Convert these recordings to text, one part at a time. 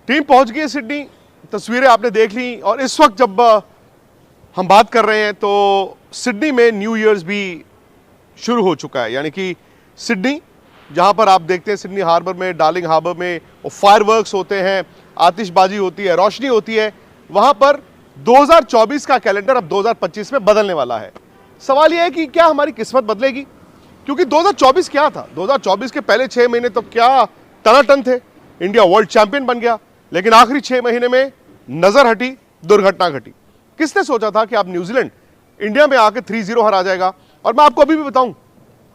Team पहुंच गई है सिडनी, तस्वीरें आपने देख ली। और इस वक्त जब हम बात कर रहे हैं तो सिडनी में न्यू ईयर्स भी शुरू हो चुका है। यानी कि सिडनी, जहां पर आप देखते हैं सिडनी हार्बर में, डार्लिंग हार्बर में फायरवर्क्स होते हैं, आतिशबाजी होती है, रोशनी होती है, वहां पर 2024 का कैलेंडर अब 2025 में बदलने वाला है। सवाल यह है कि क्या हमारी किस्मत बदलेगी? क्योंकि 2024 क्या था? 2024 के पहले 6 महीने तो क्या टनाटन थे, इंडिया वर्ल्ड चैंपियन बन गया, लेकिन आखिरी 6 महीने में नजर हटी, दुर्घटना घटी। किसने सोचा था कि आप न्यूजीलैंड इंडिया में आके 3-0 हरा जाएगा? और मैं आपको अभी भी बताऊं,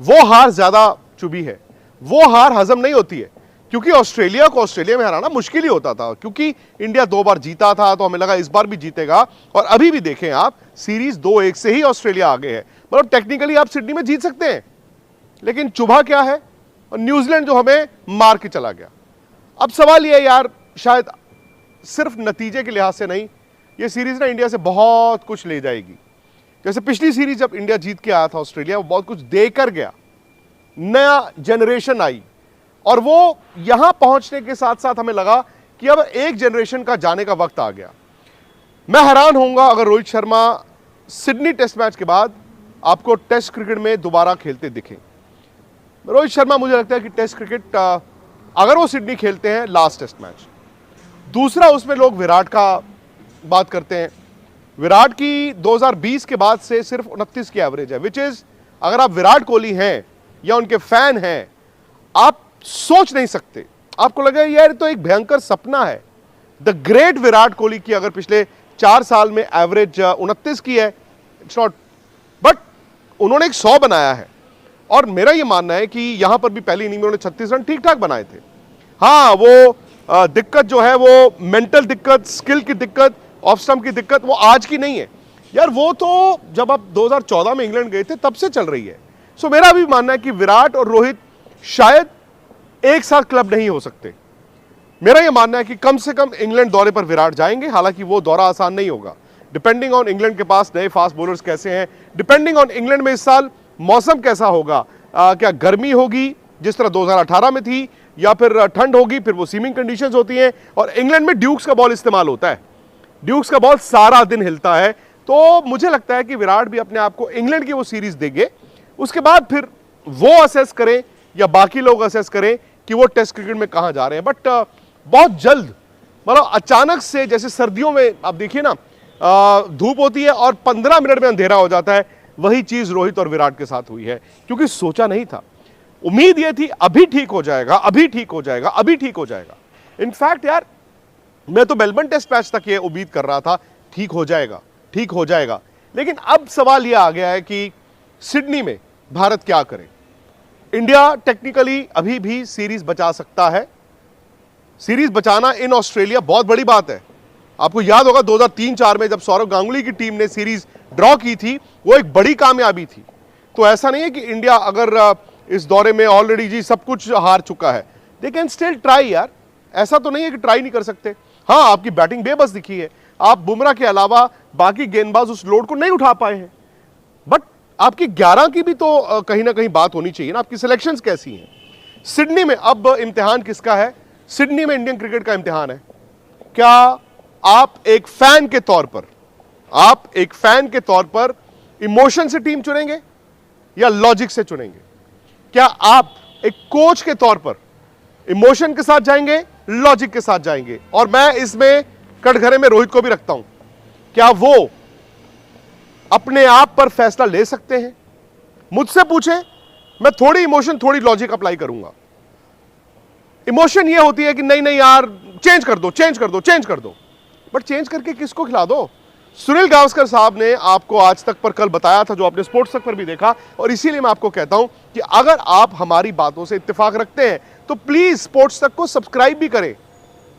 वो हार ज्यादा चुभी है, वो हार हजम नहीं होती है। क्योंकि ऑस्ट्रेलिया को ऑस्ट्रेलिया में हराना मुश्किल ही होता था, क्योंकि इंडिया 2 बार जीता था, तो हमें लगा इस बार भी जीतेगा। और अभी भी देखें आप, सीरीज 2-1 से ही ऑस्ट्रेलिया आगे है। मतलब टेक्निकली आप सिडनी में जीत सकते हैं, लेकिन चुभा क्या है? और न्यूजीलैंड जो हमें मार के चला गया। अब सवाल यह है यार, शायद सिर्फ नतीजे के लिहाज से नहीं, ये सीरीज ना इंडिया से बहुत कुछ ले जाएगी। जैसे पिछली सीरीज जब इंडिया जीत के आया था ऑस्ट्रेलिया, वो बहुत कुछ देकर गया, नया जनरेशन आई, और वो यहां पहुंचने के साथ साथ हमें लगा कि अब एक जनरेशन का जाने का वक्त आ गया। मैं हैरान होऊंगा अगर Rohit Sharma Sydney test match के बाद आपको टेस्ट क्रिकेट में दोबारा खेलते दिखें। रोहित शर्मा, मुझे लगता है कि टेस्ट क्रिकेट अगर वो सिडनी खेलते हैं, लास्ट टेस्ट मैच। दूसरा, उसमें लोग विराट का बात करते हैं। विराट की 2020 के बाद से सिर्फ 29 की एवरेज है, विच इज, अगर आप विराट कोहली हैं या उनके फैन हैं, आप सोच नहीं सकते। आपको लगे यार तो एक भयंकर सपना है। द ग्रेट विराट कोहली की अगर पिछले 4 साल में एवरेज 29 की है, इट्स नॉट, बट उन्होंने एक 100 बनाया है। और मेरा यह मानना है कि यहां पर भी पहली इनिंग में उन्होंने 36 रन ठीक ठाक बनाए थे। हाँ, वो दिक्कत जो है, वो मेंटल दिक्कत, स्किल की दिक्कत, ऑफ स्टंप की दिक्कत, वो आज की नहीं है यार, वो तो जब आप 2014 में इंग्लैंड गए थे तब से चल रही है। सो मेरा भी मानना है कि विराट और रोहित शायद एक साथ क्लब नहीं हो सकते। मेरा यह मानना है कि कम से कम इंग्लैंड दौरे पर विराट जाएंगे, हालांकि वो दौरा आसान नहीं होगा, डिपेंडिंग ऑन इंग्लैंड के पास नए फास्ट बॉलर्स कैसे हैं, डिपेंडिंग ऑन इंग्लैंड में इस साल मौसम कैसा होगा, क्या गर्मी होगी जिस तरह 2018 में थी, या फिर ठंड होगी, फिर वो सीमिंग कंडीशंस होती हैं। और इंग्लैंड में ड्यूक्स का बॉल इस्तेमाल होता है, ड्यूक्स का बॉल सारा दिन हिलता है। तो मुझे लगता है कि विराट भी अपने आप को इंग्लैंड की वो सीरीज देंगे, उसके बाद फिर वो असेस करें या बाकी लोग असेस करें कि वो टेस्ट क्रिकेट में कहां जा रहे हैं। बट बहुत जल्द, मतलब अचानक से, जैसे सर्दियों में आप देखिए ना, धूप होती है और 15 मिनट में अंधेरा हो जाता है, वही चीज रोहित और विराट के साथ हुई है। क्योंकि सोचा नहीं था, उम्मीद यह थी अभी ठीक हो जाएगा, अभी ठीक हो जाएगा, अभी ठीक हो जाएगा। इनफैक्ट यार, मैं तो मेलबर्न टेस्ट मैच तक ये उम्मीद कर रहा था, ठीक हो जाएगा, ठीक हो जाएगा। लेकिन अब सवाल यह आ गया है कि सिडनी में भारत क्या करे। इंडिया टेक्निकली अभी भी सीरीज बचा सकता है। सीरीज बचाना इन ऑस्ट्रेलिया बहुत बड़ी बात है। आपको याद होगा 2003-4 में जब सौरव गांगुली की टीम ने सीरीज ड्रॉ की थी, वो एक बड़ी कामयाबी थी। तो ऐसा नहीं है कि इंडिया अगर इस दौरे में ऑलरेडी जी सब कुछ हार चुका है, दे कैन स्टिल ट्राई यार। ऐसा तो नहीं है कि ट्राई नहीं कर सकते। हाँ, आपकी बैटिंग बेबस दिखी है, आप बुमराह के अलावा बाकी गेंदबाज उस लोड को नहीं उठा पाए हैं, बट आपकी 11 की भी तो कहीं ना कहीं बात होनी चाहिए ना, आपकी सिलेक्शंस कैसी हैं। सिडनी में अब इम्तिहान किसका है? सिडनी में इंडियन क्रिकेट का इम्तिहान है। क्या आप एक फैन के तौर पर, आप एक फैन के तौर पर इमोशन से टीम चुनेंगे या लॉजिक से चुनेंगे? क्या आप एक कोच के तौर पर इमोशन के साथ जाएंगे, लॉजिक के साथ जाएंगे? और मैं इसमें कटघरे में रोहित को भी रखता हूं। क्या वो अपने आप पर फैसला ले सकते हैं? मुझसे पूछे, मैं थोड़ी इमोशन थोड़ी लॉजिक अप्लाई करूंगा। इमोशन ये होती है कि नहीं नहीं यार, चेंज कर दो, चेंज कर दो, चेंज कर दो, बट चेंज करके किसको खिला दो? सुनील गावस्कर साहब ने आपको आज तक पर कल बताया था, जो आपने स्पोर्ट्स तक पर भी देखा। और इसीलिए मैं आपको कहता हूं कि अगर आप हमारी बातों से इत्तेफाक रखते हैं तो प्लीज स्पोर्ट्स तक को सब्सक्राइब भी करें,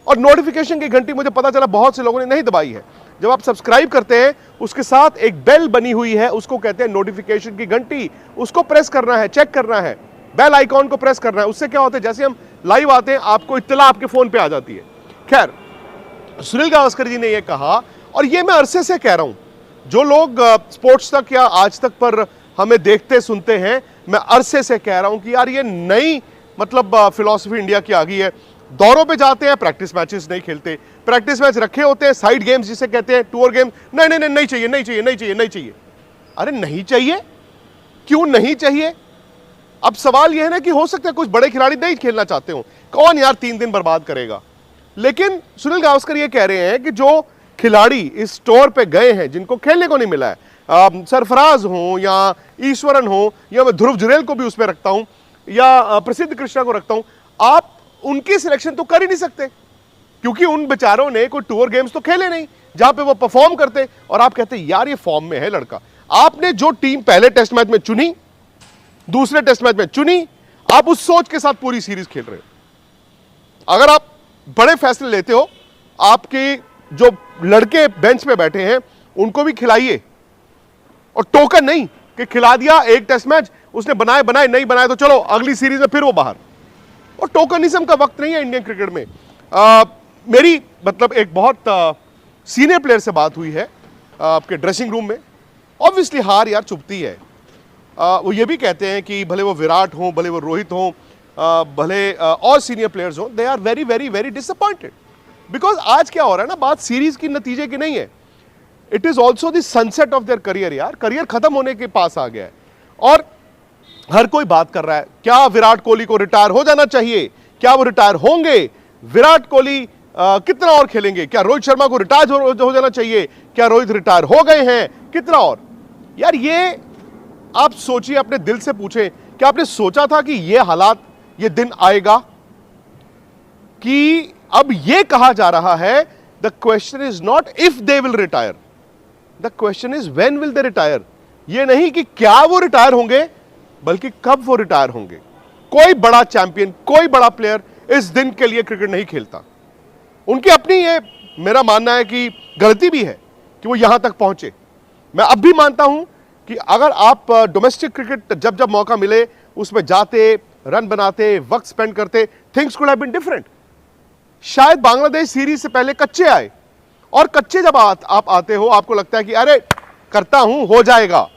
और नोटिफिकेशन की घंटी, मुझे पता चला बहुत से लोगों ने नहीं दबाई है। जब आप सब्सक्राइब करते हैं, उसके साथ एक बेल बनी हुई है, उसको कहते हैं नोटिफिकेशन की घंटी, उसको प्रेस करना है, चेक करना है, बेल आइकॉन को प्रेस करना है। उससे क्या होता है, जैसे हम लाइव आते हैं आपको इत्तला आपके फोन पे आ जाती है। खैर, सुनील गावस्कर जी ने यह कहा, और ये मैं अरसे से कह रहा हूं, जो लोग स्पोर्ट्स तक या आज तक पर हमें देखते सुनते हैं, मैं अरसे से कह रहा हूं कि यार ये नई मतलब फिलॉसफी इंडिया की आ गई है। दौरों पे जाते हैं, प्रैक्टिस मैचेस नहीं खेलते, प्रैक्टिस मैच रखे होते हैं, साइड गेम्स जिसे कहते हैं, टूर गेम, नहीं नहीं नहीं नहीं चाहिए, नहीं चाहिए, नहीं चाहिए, नहीं चाहिए। अरे नहीं चाहिए, क्यों नहीं चाहिए? अब सवाल यह है ना कि हो सकता है कुछ बड़े खिलाड़ी नहीं खेलना चाहते हो, कौन यार 3 दिन बर्बाद करेगा। लेकिन सुनील गावस्कर ये कह रहे हैं कि जो खिलाड़ी इस टूर पे गए हैं, जिनको खेलने को नहीं मिला है, सरफराज हो या ईश्वरन हो, या मैं ध्रुव जुरेल को भी उसमें रखता हूं, या प्रसिद्ध कृष्णा को रखता हूं, आप उनकी सिलेक्शन तो कर ही नहीं सकते, क्योंकि उन बेचारों ने कोई टूर गेम्स तो खेले नहीं जहां पे वो परफॉर्म करते, और आप कहते यार ये फॉर्म में है लड़का। आपने जो टीम पहले टेस्ट मैच में चुनी, दूसरे टेस्ट मैच में चुनी, आप उस सोच के साथ पूरी सीरीज खेल रहे हो। अगर आप बड़े फैसले लेते हो, आपके जो लड़के बेंच पे बैठे हैं उनको भी खिलाइए, और टोकन नहीं कि खिला दिया एक टेस्ट मैच, उसने बनाए बनाए, नहीं बनाए तो चलो अगली सीरीज में फिर वो बाहर। और टोकनिज्म का वक्त नहीं है इंडियन क्रिकेट में। मेरी मतलब एक बहुत सीनियर प्लेयर से बात हुई है आपके ड्रेसिंग रूम में। ऑब्वियसली हार यार चुभती है। वो ये भी कहते हैं कि भले वो विराट हों, भले वो रोहित हों, भले और सीनियर प्लेयर्स हों, they are very very very disappointed, because आज क्या हो रहा है ना, बात सीरीज की नतीजे की नहीं है, it is also the sunset of their career. यार करियर खत्म होने के पास आ गया है, और हर कोई बात कर रहा है क्या विराट कोहली को रिटायर हो जाना चाहिए, क्या वो रिटायर होंगे, विराट कोहली कितना और खेलेंगे, क्या रोहित शर्मा को रिटायर हो जाना चाहिए, क्या रोहित रिटायर हो गए हैं, कितना और। यार ये आप सोचिए, अपने दिल से पूछें, क्या आपने सोचा था कि ये हालात, ये दिन आएगा कि अब ये कहा जा रहा है the question is not if they will retire, the question is when will they retire. ये नहीं कि क्या वो रिटायर होंगे, बल्कि कब वो रिटायर होंगे। कोई बड़ा चैंपियन, कोई बड़ा प्लेयर इस दिन के लिए क्रिकेट नहीं खेलता। उनकी अपनी ये मेरा मानना है कि गलती भी है कि वो यहां तक पहुंचे। मैं अब भी मानता हूं कि अगर आप डोमेस्टिक क्रिकेट जब जब मौका मिले उसमें जाते, रन बनाते, वक्त स्पेंड करते, things could have been different. शायद बांग्लादेश सीरीज से पहले कच्चे आए, और कच्चे जब आप आते हो, आपको लगता है कि अरे करता हूं, हो जाएगा।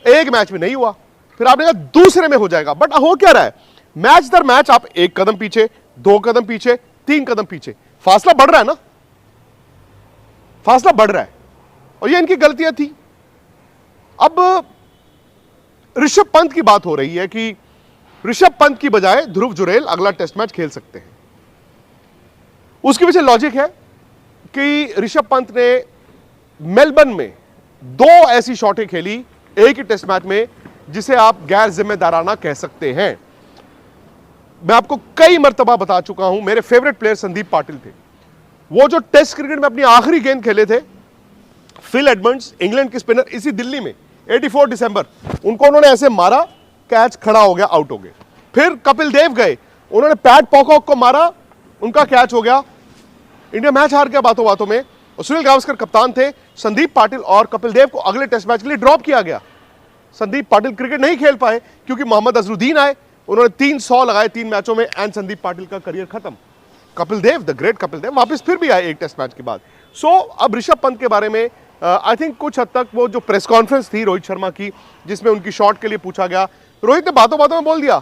एक मैच में नहीं हुआ, फिर आपने कहा दूसरे में हो जाएगा, बट हो क्या रहा है, मैच दर मैच आप एक कदम पीछे, 2 कदम पीछे, 3 कदम पीछे, फासला बढ़ रहा है ना, फासला बढ़ रहा है, और ये इनकी गलतियां थी। अब ऋषभ पंत की बात हो रही है कि ऋषभ पंत की बजाय ध्रुव जुरेल अगला टेस्ट मैच खेल सकते हैं। उसके पीछे लॉजिक है कि ऋषभ पंत ने मेलबर्न में 2 ऐसी शॉटें खेली एक ही टेस्ट मैच में जिसे आप गैर जिम्मेदाराना कह सकते हैं। मैं आपको कई मर्तबा बता चुका हूं, मेरे फेवरेट प्लेयर संदीप पाटिल थे। वो जो टेस्ट क्रिकेट में अपनी आखिरी गेंद खेले थे, फिल एडमंड्स इंग्लैंड के स्पिनर, इसी दिल्ली में 84 दिसंबर, उनको उन्होंने ऐसे मारा, कैच खड़ा हो गया, आउट हो गए। फिर कपिल देव गए, उन्होंने पैट पॉकॉक को मारा, उनका कैच हो गया, इंडिया मैच हार गया बातों बातों में। और सुनील गावस्कर कप्तान थे, संदीप पाटिल और कपिल देव को अगले टेस्ट मैच के लिए ड्रॉप किया गया। संदीप पाटिल क्रिकेट नहीं खेल पाए क्योंकि मोहम्मद अजरुद्दीन आए, उन्होंने 300 लगाए 3 मैचों में, एंड संदीप पाटिल का करियर खत्म। कपिल देव, द ग्रेट कपिल देव, वापस फिर भी आए एक टेस्ट मैच के बाद। सो अब ऋषभ पंत के बारे में आई थिंक कुछ हद तक वो जो प्रेस कॉन्फ्रेंस थी रोहित शर्मा की, जिसमें उनकी शॉट के लिए पूछा गया, रोहित ने बातों बातों में बोल दिया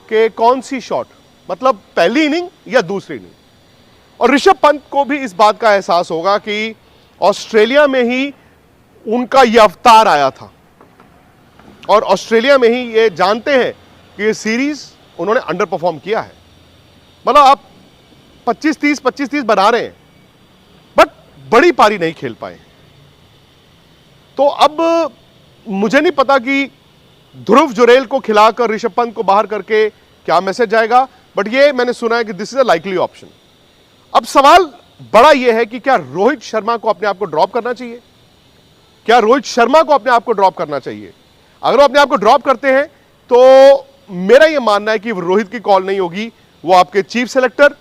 कि कौन सी शॉट, मतलब पहली इनिंग या दूसरी इनिंग। और ऋषभ पंत को भी इस बात का एहसास होगा कि ऑस्ट्रेलिया में ही उनका यह अवतार आया था, और ऑस्ट्रेलिया में ही ये जानते हैं कि ये सीरीज उन्होंने अंडर परफॉर्म किया है। मतलब आप 25-30 बना रहे हैं, बट बड़ी पारी नहीं खेल पाए। तो अब मुझे नहीं पता कि ध्रुव जुरेल को खिलाकर ऋषभ पंत को बाहर करके क्या मैसेज जाएगा, बट ये मैंने सुना है कि this is a likely option. अब सवाल बड़ा यह है कि क्या रोहित शर्मा को अपने आप को ड्रॉप करना चाहिए, क्या रोहित शर्मा को अपने आप को ड्रॉप करना चाहिए। अगर वो अपने आप को ड्रॉप करते हैं तो मेरा यह मानना है कि रोहित की कॉल नहीं होगी, वो आपके चीफ सेलेक्टर,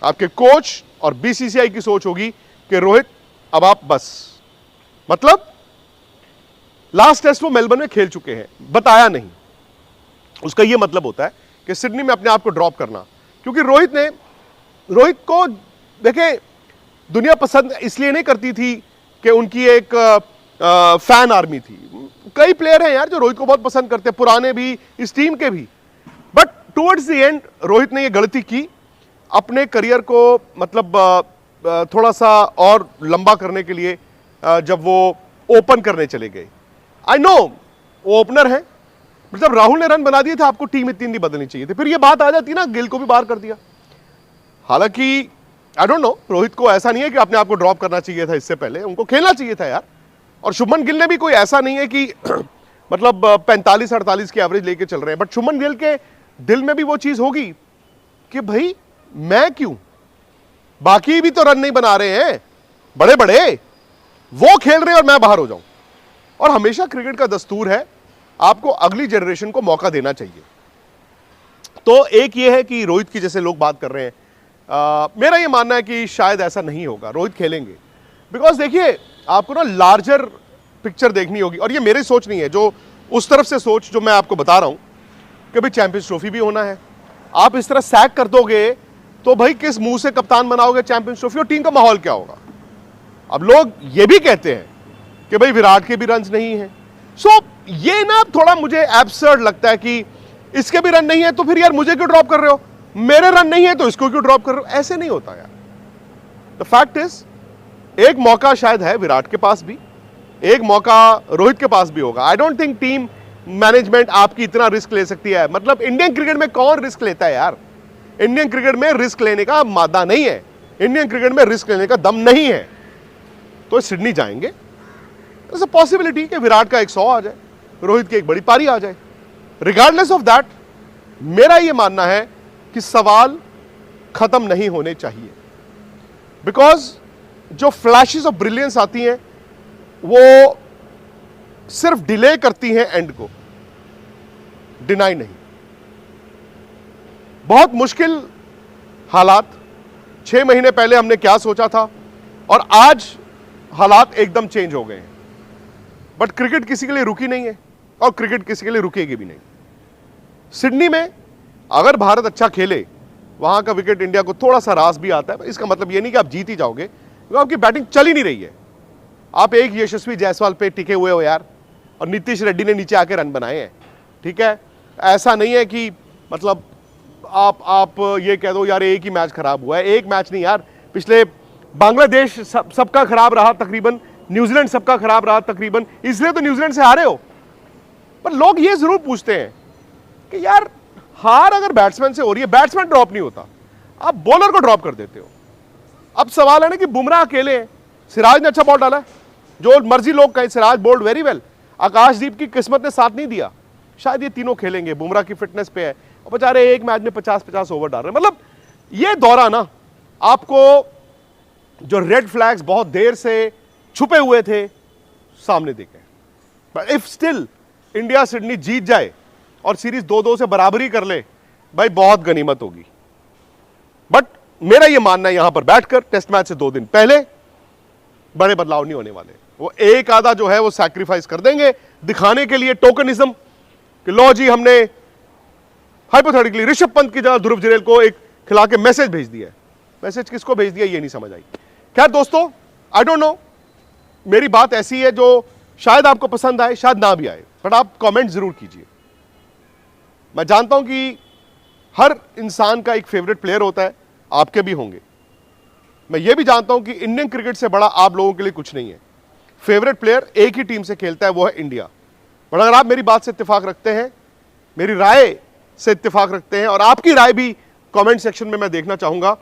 आपके कोच और बीसीसीआई की सोच होगी कि रोहित अब आप बस, मतलब लास्ट टेस्ट वो मेलबर्न में खेल चुके हैं, बताया नहीं, उसका यह मतलब होता है कि सिडनी में अपने आप को ड्रॉप करना। क्योंकि रोहित को देखें, दुनिया पसंद इसलिए नहीं करती थी कि उनकी एक फैन आर्मी थी। कई प्लेयर हैं यार जो रोहित को बहुत पसंद करते हैं, पुराने भी, इस टीम के भी, but towards the end Rohit ने यह गलती की अपने करियर को मतलब थोड़ा सा और लंबा करने के लिए जब वो ओपन करने चले गए। आई नो वो ओपनर है, मतलब राहुल ने रन बना दिए थे, आपको टीम इतनी नहीं बदलनी चाहिए थी। फिर ये बात आ जाती ना, गिल को भी बाहर कर दिया। हालांकि आई डोंट नो, रोहित को ऐसा नहीं है कि अपने आप को ड्रॉप करना चाहिए था, इससे पहले उनको खेलना चाहिए था यार। और शुभमन गिल ने भी कोई ऐसा नहीं है कि मतलब 45-48 की एवरेज लेके चल रहे हैं, बट शुभमन गिल के दिल में भी वो चीज होगी कि भाई मैं क्यों, बाकी भी तो रन नहीं बना रहे हैं बड़े बड़े, वो खेल रहे हैं और मैं बाहर हो जाऊं। और हमेशा क्रिकेट का दस्तूर है, आपको अगली जनरेशन को मौका देना चाहिए। तो एक ये है कि रोहित की जैसे लोग बात कर रहे हैं, मेरा ये मानना है कि शायद ऐसा नहीं होगा, रोहित खेलेंगे। बिकॉज देखिए, आपको ना लार्जर पिक्चर देखनी होगी, और ये मेरी सोच नहीं है, जो उस तरफ से सोच जो मैं आपको बता रहा हूं कि भाई चैंपियंस ट्रॉफी भी होना है। आप इस तरह सैक कर दोगे तो भाई किस मुंह से कप्तान बनाओगे चैंपियंस ट्रॉफी, और टीम का माहौल क्या होगा। अब लोग ये भी कहते हैं कि भाई विराट के भी रन नहीं है। सो ये ना थोड़ा मुझे एब्सर्ड लगता है कि इसके भी रन नहीं है तो फिर यार मुझे क्यों ड्रॉप कर रहे हो, मेरे रन नहीं है तो इसको क्यों ड्रॉप कर रहे हो। ऐसे नहीं होता यार। द फैक्ट इज, एक मौका शायद है विराट के पास भी, एक मौका रोहित के पास भी होगा। I don't think team management आपकी इतना रिस्क ले सकती है। मतलब इंडियन क्रिकेट में कौन रिस्क लेता है यार, इंडियन क्रिकेट में रिस्क लेने का मादा नहीं है, इंडियन क्रिकेट में रिस्क लेने का दम नहीं है। तो सिडनी जाएंगे, पॉसिबिलिटी कि विराट का 100 आ जाए, रोहित की एक बड़ी पारी आ जाए। रिगार्डलेस ऑफ दैट, मेरा यह मानना है कि सवाल खत्म नहीं होने चाहिए। बिकॉज जो फ्लैशेस ऑफ ब्रिलियंस आती हैं वो सिर्फ डिले करती हैं एंड को, डिनाई नहीं। बहुत मुश्किल हालात, 6 महीने पहले हमने क्या सोचा था, और आज हालात एकदम चेंज हो गए हैं। बट क्रिकेट किसी के लिए रुकी नहीं है, और क्रिकेट किसी के लिए रुकेगी भी नहीं। सिडनी में अगर भारत अच्छा खेले, वहां का विकेट इंडिया को थोड़ा सा रास भी आता है। इसका मतलब यह नहीं कि आप जीत ही जाओगे, क्योंकि आपकी बैटिंग चल ही नहीं रही है। आप एक यशस्वी जायसवाल पे टिके हुए हो यार, और नीतीश रेड्डी ने नीचे आके रन बनाए हैं। ठीक है, ऐसा नहीं है कि मतलब आप ये कह दो यार एक ही मैच खराब हुआ है। एक मैच नहीं यार, पिछले बांग्लादेश सबका खराब रहा तकरीबन, न्यूजीलैंड सबका खराब रहा तकरीबन, इसलिए तो न्यूजीलैंड से हारे हो। पर लोग ये जरूर पूछते हैं कि यार हार अगर बैट्समैन से हो रही है, बैट्समैन ड्रॉप नहीं होता, आप बॉलर को ड्रॉप कर देते हो। अब सवाल है ना कि बुमराह अकेले हैं, सिराज ने अच्छा बॉल डाला है, जो मर्जी लोग कहें, सिराज बोल्ड वेरी वेल, आकाशदीप की किस्मत ने साथ नहीं दिया। शायद ये तीनों खेलेंगे, बुमराह की फिटनेस पे है, और बेचारे एक मैच में 50-50 ओवर डाल रहे हैं। मतलब ये दौरा ना आपको जो रेड फ्लैग्स बहुत देर से छुपे हुए थे सामने दिखे। But if still India Sydney जीत जाए और सीरीज 2-2 से बराबरी कर ले, भाई बहुत गनीमत होगी। बट मेरा यह मानना है यहां पर बैठकर टेस्ट मैच से 2 दिन पहले बड़े बदलाव नहीं होने वाले। वो एक आधा जो है वो सैक्रिफाइस कर देंगे दिखाने के लिए, टोकनिज्म कि लो जी हमने हाइपोथेटिकली ऋषभ पंत की जगह ध्रुव जुरैल को एक खिला के मैसेज भेज दिया। मैसेज किसको भेज दिया ये नहीं समझ आई। खैर दोस्तों, आई डोंट नो, मेरी बात ऐसी है जो शायद आपको पसंद आए, शायद ना भी आए, बट आप कमेंट जरूर कीजिए। मैं जानता हूं कि हर इंसान का एक फेवरेट प्लेयर होता है, आपके भी होंगे। मैं ये भी जानता हूं कि इंडियन क्रिकेट से बड़ा आप लोगों के लिए कुछ नहीं है। फेवरेट प्लेयर एक ही टीम से खेलता है, वो है इंडिया। बट अगर आप मेरी बात से इत्तेफाक रखते हैं, मेरी राय से इत्तेफाक रखते हैं, और आपकी राय भी कमेंट सेक्शन में मैं देखना चाहूंगा,